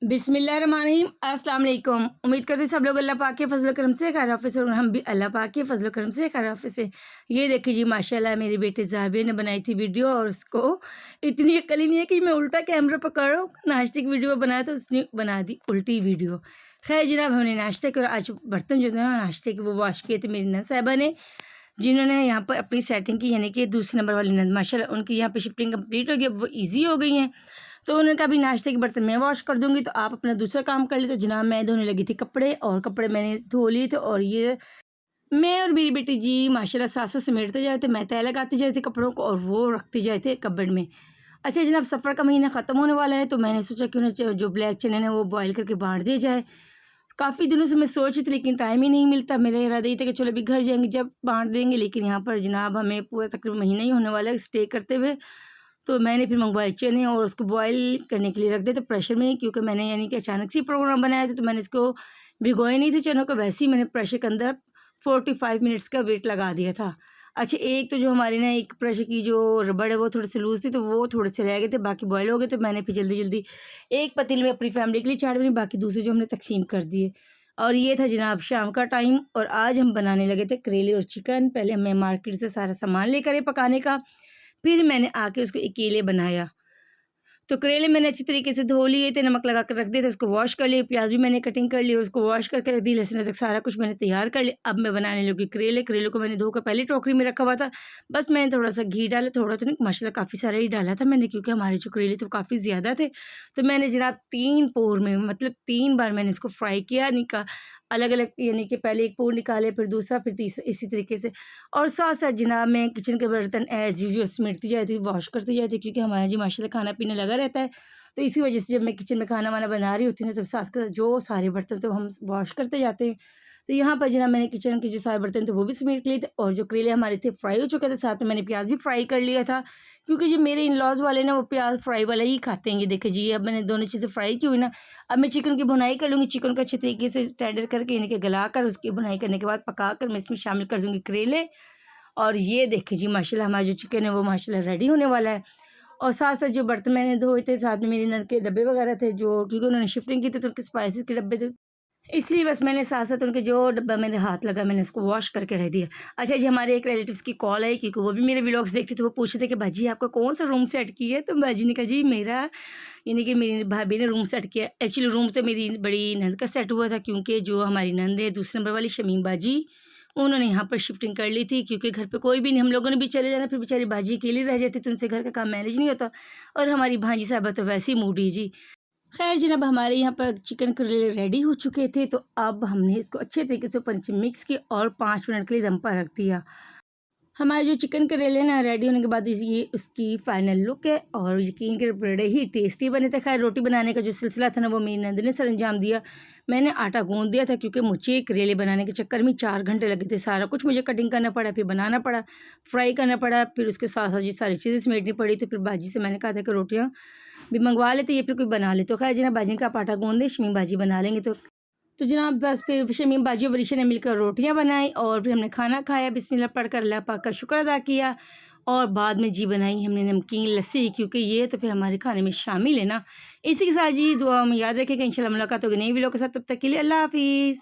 बिस्मिल्लाहिर्रहमानिर्रहीम। अस्सलाम वालेकुम। उम्मीद करते हैं सब लोग अल्लाह पाक के फजल करम से खैर ऑफिस और हम भी अल्लाह पाक के फजल करम से खैर ऑफिस से। ये देखिए जी माशाल्लाह मेरे बेटे ज़ाबिर ने बनाई थी वीडियो और उसको इतनी अक्ल ही नहीं है कि मैं उल्टा कैमरा पकड़ूँ। नाश्ते की वीडियो बनाया तो उसने बना दी उल्टी वीडियो। खैर जनाब हमने नाश्ते के और आज बर्तन जो थे ना नाश्ते के वो वॉश किए थे मेरी नंद साहिबा ने, जिन्होंने यहाँ पर अपनी सेटिंग की, यानी कि दूसरे नंबर वाली नंद माशाल्लाह उनकी यहाँ पे शिफ्टिंग कंप्लीट हो गई, अब वो ईज़ी हो गई हैं। तो उन्होंने कहा अभी नाश्ते के बर्तन मैं वॉश कर दूँगी तो आप अपना दूसरा काम कर लेते। जनाब मैं धोने लगी थी कपड़े और कपड़े मैंने धो लिए थे और ये मैं और मेरी बेटी जी माशाल्लाह साथ-साथ समेटते जाए थे, मैं तह लगाती जाती थी कपड़ों को और वो रखते जाए थे कबर्ड में। अच्छा जनाब सफ़र का महीना ख़त्म होने वाला है तो मैंने सोचा क्यों ना जो ब्लैक चने हैं वो बॉयल करके बाँट दिए जाए। काफ़ी दिनों से मैं सोच रही थी लेकिन टाइम ही नहीं मिलता। मेरा इरादा ये था कि चलो अभी घर जाएँगे जब बाँट देंगे, लेकिन यहाँ पर जनाब हमें पूरा तकरीबन महीना ही होने वाला है स्टे करते हुए। तो मैंने फिर मँगवाए चने और उसको बॉयल करने के लिए रख दिए थे प्रेशर में, क्योंकि मैंने यानी कि अचानक से ही प्रोग्राम बनाया था तो मैंने इसको भिगोए नहीं थे चनों को, वैसे ही मैंने प्रेशर के अंदर 45 मिनट्स का वेट लगा दिया था। अच्छा एक तो जो हमारी ना एक प्रेशर की जो रबड़ है वो थोड़ी-सी लूज़ थी तो वो थोड़े से रह गए थे, बाकी बॉयल हो गए थे। मैंने फिर जल्दी-जल्दी एक पतीले में अपनी फैमिली के लिए चाढ़ बनी, बाकी दूसरे जो हमने तक़सीम कर दिए। और ये था जनाब शाम का टाइम और आज हम बनाने लगे थे करेले और चिकन। पहले मैं मार्केट से सारा सामान लेकर आए पकाने का, फिर मैंने आके उसको अकेले बनाया। तो करेले मैंने अच्छी तरीके से धो लिए थे, नमक लगा कर रख दिए थे, उसको वॉश कर लिया, प्याज भी मैंने कटिंग कर ली और उसको वॉश करके रख दी, लहसुन अदरक सारा कुछ मैंने तैयार कर लिया। अब मैं बनाने लगी करेले। करेलों को मैंने धोकर पहले टोकरी में रखा हुआ था, बस मैंने थोड़ा-सा घी डाला, थोड़ा तो नहीं माशाल्लाह काफ़ी सारा ही डाला था मैंने, क्योंकि हमारे जो करेले थे वो काफ़ी ज़्यादा थे। तो मैंने जनाब 3 पोर में मतलब 3 बार मैंने इसको फ्राई किया, अलग-अलग, यानी कि पहले एक पोर निकाले, फिर दूसरा, फिर तीसरा, इसी तरीके से। और साथ-साथ जनाब मैं किचन के बर्तन एज़ यूजुअल समेटती जाती थी, वॉश करती जाती, क्योंकि हमारा जी माशाल्लाह खाना-पीना लगा रहता है। तो इसी वजह से जब मैं किचन में खाना-वाना बना रही होती हूँ ना, तो साथ के साथ जो सारे बर्तन थे वो हम वॉश करते जाते हैं। तो यहाँ पर जनाब मैंने किचन के जो सारे बर्तन थे वो भी समेट लिए थे और जो करेले हमारे थे फ्राई हो चुके थे, साथ में मैंने प्याज भी फ्राई कर लिया था, क्योंकि जो मेरे इन-लॉज़ वाले ना वो प्याज फ्राई वाला ही खाते हैं। ये देखिए जी अब मैंने दोनों चीज़ें फ्राई की हुई ना, अब मैं चिकन की भुनाई कर लूँगी। चिकन को अच्छे तरीके से टेंडर करके यानी कि गलाकर उसकी भुनाई करने के बाद पकाकर मैं इसमें शामिल कर दूँगी करेले। और ये देखिए जी माशाल्लाह हमारा जो चिकन है वो माशाल्लाह रेडी होने वाला है। और साथ-साथ जो बर्तन मैंने धोए थे, साथ में मेरी नंद के डब्बे वगैरह थे, जो क्योंकि उन्होंने शिफ्टिंग की थी तो उनके स्पाइसेस के डब्बे थे। इसलिए बस मैंने साथ-साथ उनके जो डब्बा मेरे हाथ लगा मैंने उसको वॉश करके रख दिया। अच्छा जी हमारे एक रिलेटिव्स की कॉल आई, क्योंकि वो भी मेरे व्लॉग्स देखते थे, वो पूछ रहे थे कि बाजी आपका कौन-सा रूम सेट किया है? तो बाजी ने कहा जी मेरा, यानी कि मेरी भाभी ने रूम सेट किया। एक्चुअली रूम तो मेरी बड़ी नंद का सेट हुआ था, क्योंकि जो हमारी नंद है दूसरे नंबर वाली शमीम बाजी, उन्होंने यहाँ पर शिफ्टिंग कर ली थी, क्योंकि घर पे कोई भी नहीं, हम लोगों ने भी चले जाना, फिर बेचारी बाजी अकेली रह जाती तो उनसे घर का काम मैनेज नहीं होता। और हमारी भांजी साहबा तो वैसे ही मूडी जी। ख़ैर जनाब हमारे यहाँ पर चिकन करेले रेडी हो चुके थे, तो अब हमने इसको अच्छे तरीके से ऊपर नीचे मिक्स किया और 5 मिनट के लिए दम पर रख दिया। हमारे जो चिकन करेले ना रेडी होने के बाद ये उसकी फ़ाइनल लुक है और यकीन करें बड़े ही टेस्टी बने थे। ख़ैर रोटी बनाने का जो सिलसिला था ना वो मेरी नंद ने सरअंजाम दिया। मैंने आटा गूँध दिया था, क्योंकि मुझे करेले बनाने के चक्कर में 4 घंटे लगे थे। सारा कुछ मुझे कटिंग करना पड़ा, फिर बनाना पड़ा, फ्राई करना पड़ा, फिर उसके साथ-साथ ये सारी चीज़ें समेटनी पड़ी। तो फिर बाजी से मैंने कहा था कि रोटियाँ भी मँगवा लेते, या फिर कोई बना ले। तो ख़ैर जनाब बाजी ने कहा आप आटा गूँध दें, शमीम बाजी बना लेंगे। तो जनाब बस फिर शमीम बाजी और वरीशा ने मिलकर रोटियां बनाई और फिर हमने खाना खाया, बिस्मिल्लाह पढ़कर अल्लाह पाक का शुक्र अदा किया। और बाद में जी बनाई हमने नमकीन लस्सी, क्योंकि ये तो फिर हमारे खाने में शामिल है ना। इसी के साथ जी दुआ में याद रखेगा, इंशाल्लाह मुलाकात होगी नई वीडियो के साथ, तब तक के लिए अल्लाह हाफ़िज़।